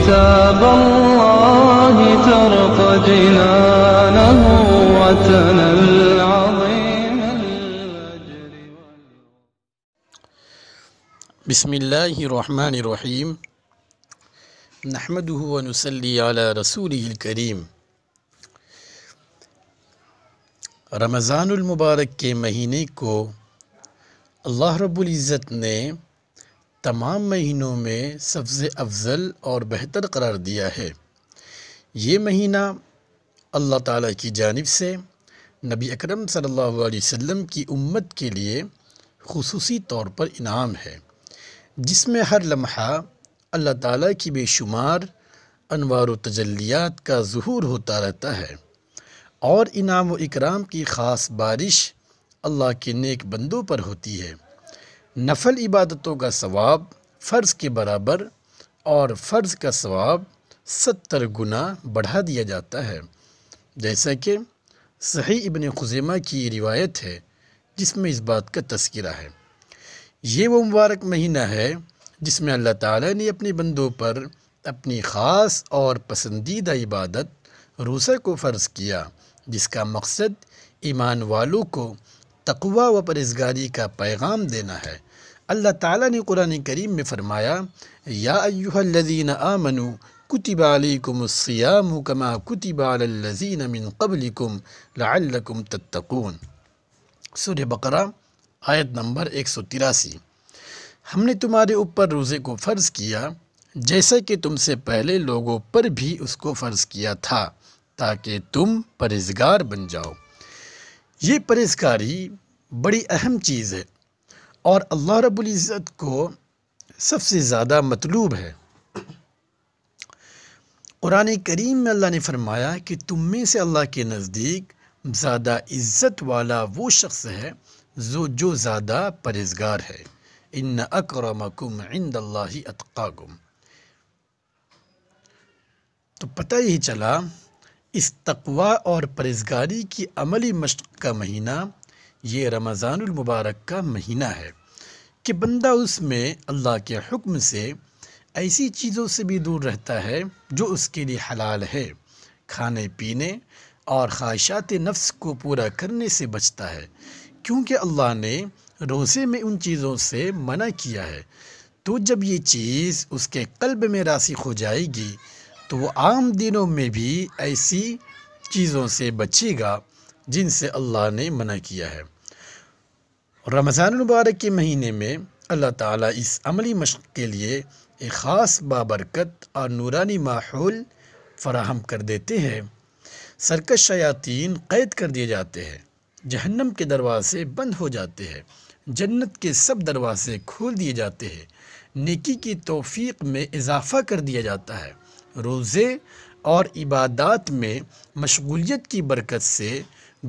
كتاب الله ترقى جنانه وتنل عظيم الأجر. بسم اللہ الرحمن الرحیم نحمده ونصلی علی رسولہ الکریم۔ رمضان المبارک کے مہینے کو اللہ رب العزت نے تمام مہینوں میں سب سے افضل اور بہتر قرار دیا ہے۔ یہ مہینہ اللہ تعالیٰ کی جانب سے نبی اکرم صلی اللہ علیہ وسلم کی امت کے لیے خصوصی طور پر انعام ہے، جس میں ہر لمحہ اللہ تعالیٰ کی بے شمار انوار و تجلیات کا ظہور ہوتا رہتا ہے، اور انعام و اکرام کی خاص بارش اللہ کے نیک بندوں پر ہوتی ہے۔ نفل عبادتوں کا ثواب فرض کے برابر اور فرض کا ثواب 70 گنا بڑھا دیا جاتا ہے، جیسا کہ صحیح ابن خزیمہ کی روایت ہے جس میں اس بات کا تذکرہ ہے۔ یہ وہ مبارک مہینہ ہے جس میں اللہ تعالیٰ نے اپنے بندوں پر اپنی خاص اور پسندیدہ عبادت روزہ کو فرض کیا، جس کا مقصد ایمان والوں کو تقوی و پرہیزگاری کا پیغام دینا ہے۔ اللہ تعالیٰ نے قرآن کریم میں فرمایا، یا ایھا الذین آمنوا کتب علیکم الصیام کما کتب علی الذین من قبلکم لعلکم تتقون۔ سورہ بقرہ آیت نمبر 183۔ ہم نے تمہارے اوپر روزے کو فرض کیا جیسا کہ تم سے پہلے لوگوں پر بھی اس کو فرض کیا تھا، تاکہ تم پرہیزگار بن جاؤ۔ یہ پرہیزگاری بڑی اہم چیز ہے اور اللہ رب العزت کو سب سے زیادہ مطلوب ہے۔ قرآن کریم میں اللہ نے فرمایا کہ تم میں سے اللہ کے نزدیک زیادہ عزت والا وہ شخص ہے جو زیادہ پرہیزگار ہے۔ ان اکرمکم عند اللہ اتقاکم۔ تو پتہ ہی چلا اس تقوی اور پرہیزگاری کی عملی مشق کا مہینہ یہ رمضان المبارک کا مہینہ ہے کہ بندہ اس میں اللہ کے حکم سے ایسی چیزوں سے بھی دور رہتا ہے جو اس کے لیے حلال ہے، کھانے پینے اور خواہشات نفس کو پورا کرنے سے بچتا ہے، کیونکہ اللہ نے روزے میں ان چیزوں سے منع کیا ہے۔ تو جب یہ چیز اس کے قلب میں راسخ ہو جائے گی تو وہ عام دنوں میں بھی ایسی چیزوں سے بچے گا جن سے اللہ نے منع کیا ہے۔ رمضان المبارک کے مہینے میں اللہ تعالیٰ اس عملی مشق کے لیے ایک خاص بابرکت اور نورانی ماحول فراہم کر دیتے ہیں۔ سرکش شیاطین قید کر دیے جاتے ہیں، جہنم کے دروازے بند ہو جاتے ہیں، جنت کے سب دروازے کھول دیے جاتے ہیں، نیکی کی توفیق میں اضافہ کر دیا جاتا ہے۔ روزے اور عبادات میں مشغولیت کی برکت سے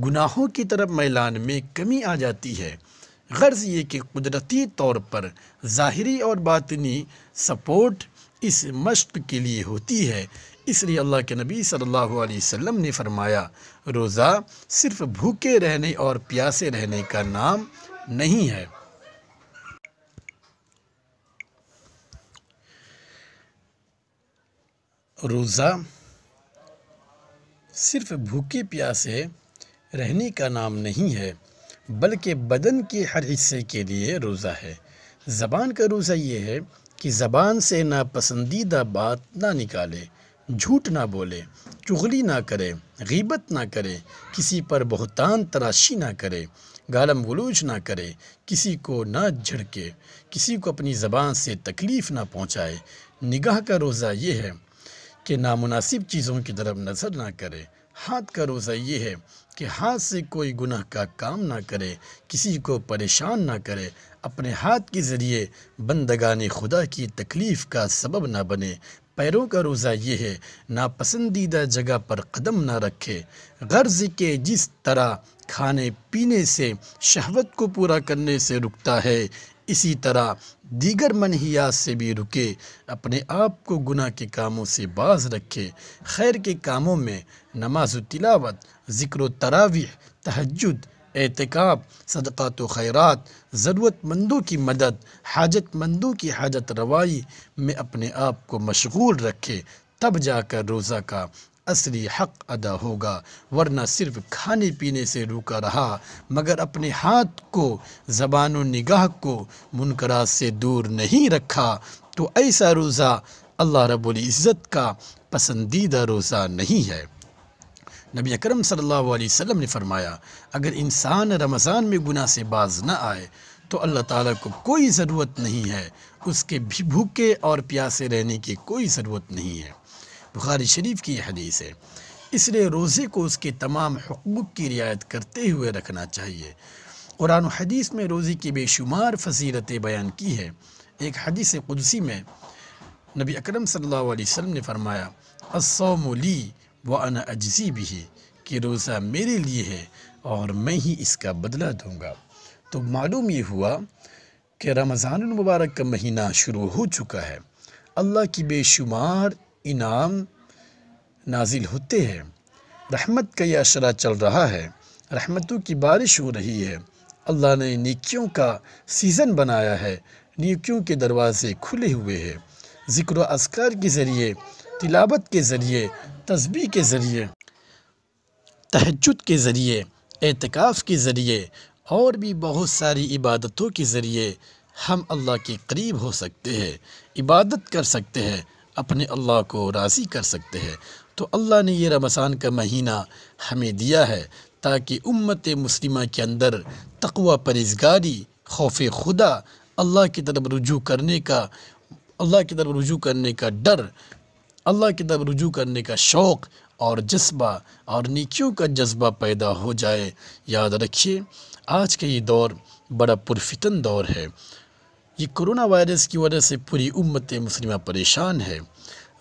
گناہوں کی طرف میلان میں کمی آ جاتی ہے۔ غرض یہ کہ قدرتی طور پر ظاہری اور باطنی سپورٹ اس مشق کے لیے ہوتی ہے۔ اس لیے اللہ کے نبی صلی اللہ علیہ وسلم نے فرمایا، روزہ صرف بھوکے رہنے اور پیاسے رہنے کا نام نہیں ہے۔ روزہ صرف بھوکے پیاسے رہنے کا نام نہیں ہے، بلکہ بدن کے ہر حصے کے لیے روزہ ہے۔ زبان کا روزہ یہ ہے کہ زبان سے ناپسندیدہ بات نہ نکالے، جھوٹ نہ بولے، چغلی نہ کرے، غیبت نہ کرے، کسی پر بہتان تراشی نہ کرے، گالم غلوچ نہ کرے، کسی کو نہ جھڑکے، کسی کو اپنی زبان سے تکلیف نہ پہنچائے۔ نگاہ کا روزہ یہ ہے کہ نامناسب چیزوں کی طرف نظر نہ کرے۔ ہاتھ کا روزہ یہ ہے کہ ہاتھ سے کوئی گناہ کا کام نہ کرے، کسی کو پریشان نہ کرے، اپنے ہاتھ کے ذریعے بندگان خدا کی تکلیف کا سبب نہ بنے۔ پیروں کا روزہ یہ ہے ناپسندیدہ جگہ پر قدم نہ رکھے۔ غرض کہ جس طرح کھانے پینے سے شہوت کو پورا کرنے سے رکتا ہے، اسی طرح دیگر منہیات سے بھی رکے، اپنے آپ کو گناہ کے کاموں سے باز رکھے۔ خیر کے کاموں میں نماز و تلاوت، ذکر و تراویح، تہجد، اعتکاف، صدقات و خیرات، ضرورت مندوں کی مدد، حاجت مندوں کی حاجت روائی میں اپنے آپ کو مشغول رکھے، تب جا کر روزہ کا اصلی حق ادا ہوگا، ورنہ صرف کھانے پینے سے روکا رہا مگر اپنے ہاتھ کو، زبان و نگاہ کو منکرات سے دور نہیں رکھا تو ایسا روزہ اللہ رب العزت کا پسندیدہ روزہ نہیں ہے۔ نبی اکرم صلی اللہ علیہ وسلم نے فرمایا، اگر انسان رمضان میں گناہ سے باز نہ آئے تو اللہ تعالیٰ کو کوئی ضرورت نہیں ہے، اس کے بھی بھوکے اور پیاسے رہنے کی کوئی ضرورت نہیں ہے۔ بخاری شریف کی یہ حدیث ہے۔ اس لیے روزے کو اس کے تمام حقوق کی رعایت کرتے ہوئے رکھنا چاہیے۔ قرآن و حدیث میں روزے کی بے شمار فضیلتیں بیان کی ہے۔ ایک حدیث قدسی میں نبی اکرم صلی اللہ علیہ وسلم نے فرمایا، الصوم لی وانا اجزی بہ، کہ روزہ میرے لیے ہے اور میں ہی اس کا بدلہ دوں گا۔ تو معلوم یہ ہوا کہ رمضان المبارک کا مہینہ شروع ہو چکا ہے، اللہ کی بے شمار انعام نازل ہوتے ہیں، رحمت کا یہ اشرہ چل رہا ہے، رحمتوں کی بارش ہو رہی ہے، اللہ نے نیکیوں کا سیزن بنایا ہے، نیکیوں کے دروازے کھلے ہوئے ہیں، ذکر و اذکار کے ذریعے، تلاوت کے ذریعے، تسبیح کے ذریعے، تہجد کے ذریعے، اعتکاف کے ذریعے اور بھی بہت ساری عبادتوں کے ذریعے ہم اللہ کے قریب ہو سکتے ہیں، عبادت کر سکتے ہیں، اپنے اللہ کو راضی کر سکتے ہیں۔ تو اللہ نے یہ رمضان کا مہینہ ہمیں دیا ہے تاکہ امت مسلمہ کے اندر تقوی، پرہیزگاری، خوف خدا، اللہ کی طرف رجوع کرنے کا ڈر، اللہ کی طرف رجوع کرنے کا شوق اور جذبہ اور نیکیوں کا جذبہ پیدا ہو جائے۔ یاد رکھیے، آج کا یہ دور بڑا پرفتن دور ہے۔ یہ کرونا وائرس کی وجہ سے پوری امت مسلمہ پریشان ہے۔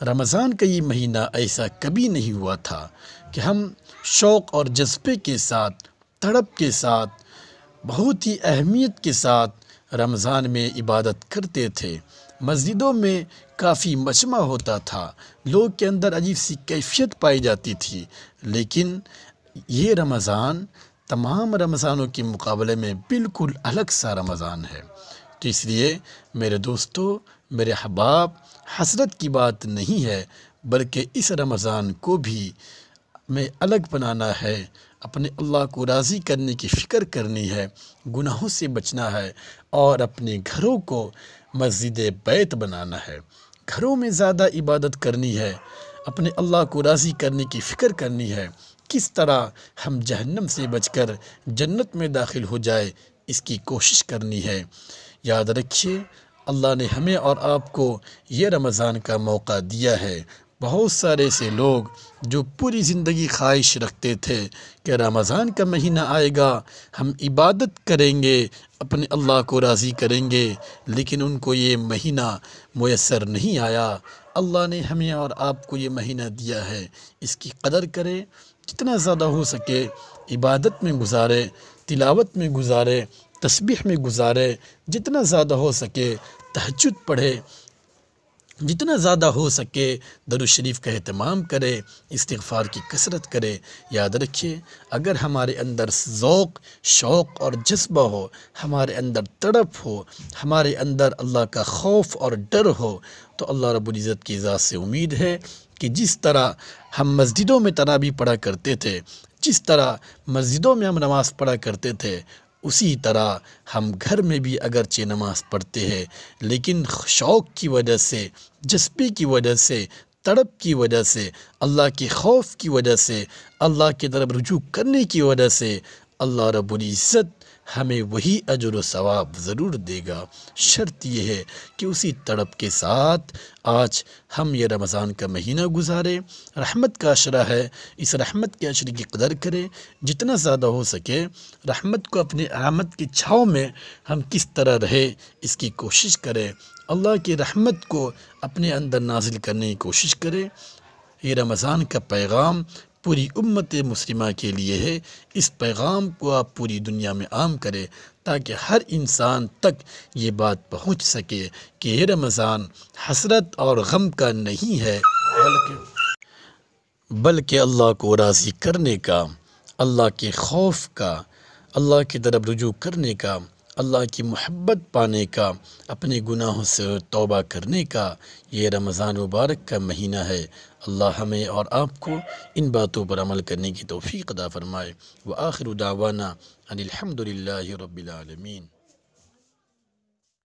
رمضان کا یہ مہینہ ایسا کبھی نہیں ہوا تھا کہ ہم شوق اور جذبے کے ساتھ، تڑپ کے ساتھ، بہت ہی اہمیت کے ساتھ رمضان میں عبادت کرتے تھے۔ مسجدوں میں کافی مجمع ہوتا تھا، لوگ کے اندر عجیب سی کیفیت پائی جاتی تھی، لیکن یہ رمضان تمام رمضانوں کے مقابلے میں بالکل الگ سا رمضان ہے۔ تو اس لیے میرے دوستو، میرے احباب، حسرت کی بات نہیں ہے، بلکہ اس رمضان کو بھی میں الگ بنانا ہے، اپنے اللہ کو راضی کرنے کی فکر کرنی ہے، گناہوں سے بچنا ہے اور اپنے گھروں کو مسجد بیت بنانا ہے، گھروں میں زیادہ عبادت کرنی ہے، اپنے اللہ کو راضی کرنے کی فکر کرنی ہے، کس طرح ہم جہنم سے بچ کر جنت میں داخل ہو جائے اس کی کوشش کرنی ہے۔ یاد رکھیے، اللہ نے ہمیں اور آپ کو یہ رمضان کا موقع دیا ہے۔ بہت سارے ایسے لوگ جو پوری زندگی خواہش رکھتے تھے کہ رمضان کا مہینہ آئے گا، ہم عبادت کریں گے، اپنے اللہ کو راضی کریں گے، لیکن ان کو یہ مہینہ میسر نہیں آیا۔ اللہ نے ہمیں اور آپ کو یہ مہینہ دیا ہے، اس کی قدر کریں، جتنا زیادہ ہو سکے عبادت میں گزارے، تلاوت میں گزارے، تسبیح میں گزارے، جتنا زیادہ ہو سکے تہجد پڑھے، جتنا زیادہ ہو سکے درود شریف کا اہتمام کرے، استغفار کی کثرت کرے۔ یاد رکھیے، اگر ہمارے اندر ذوق، شوق اور جذبہ ہو، ہمارے اندر تڑپ ہو، ہمارے اندر اللہ کا خوف اور ڈر ہو، تو اللہ رب العزت کی ذات سے امید ہے کہ جس طرح ہم مسجدوں میں تراویح پڑھا کرتے تھے، جس طرح مسجدوں میں ہم نماز پڑھا کرتے تھے، اسی طرح ہم گھر میں بھی اگرچہ نماز پڑھتے ہیں، لیکن شوق کی وجہ سے، جذبے کی وجہ سے، تڑپ کی وجہ سے، اللہ کے خوف کی وجہ سے، اللہ کی طرف رجوع کرنے کی وجہ سے اللہ رب العزت ہمیں وہی اجر و ثواب ضرور دے گا۔ شرط یہ ہے کہ اسی تڑپ کے ساتھ آج ہم یہ رمضان کا مہینہ گزارے، رحمت کا عشرہ ہے، اس رحمت کے عشرے کی قدر کریں، جتنا زیادہ ہو سکے رحمت کو، اپنے رحمت کی چھاؤں میں ہم کس طرح رہے اس کی کوشش کریں، اللہ کی رحمت کو اپنے اندر نازل کرنے کی کوشش کریں۔ یہ رمضان کا پیغام پوری امت مسلمہ کے لیے ہے، اس پیغام کو آپ پوری دنیا میں عام کریں تاکہ ہر انسان تک یہ بات پہنچ سکے کہ یہ رمضان حسرت اور غم کا نہیں ہے، بلکہ اللہ کو راضی کرنے کا، اللہ کے خوف کا، اللہ کی طرف رجوع کرنے کا، اللہ کی محبت پانے کا، اپنے گناہوں سے توبہ کرنے کا یہ رمضان مبارک کا مہینہ ہے۔ اللہ ہمیں اور آپ کو ان باتوں پر عمل کرنے کی توفیق عطا فرمائے۔ وآخر دعوانا ان الحمد للہ رب العالمین۔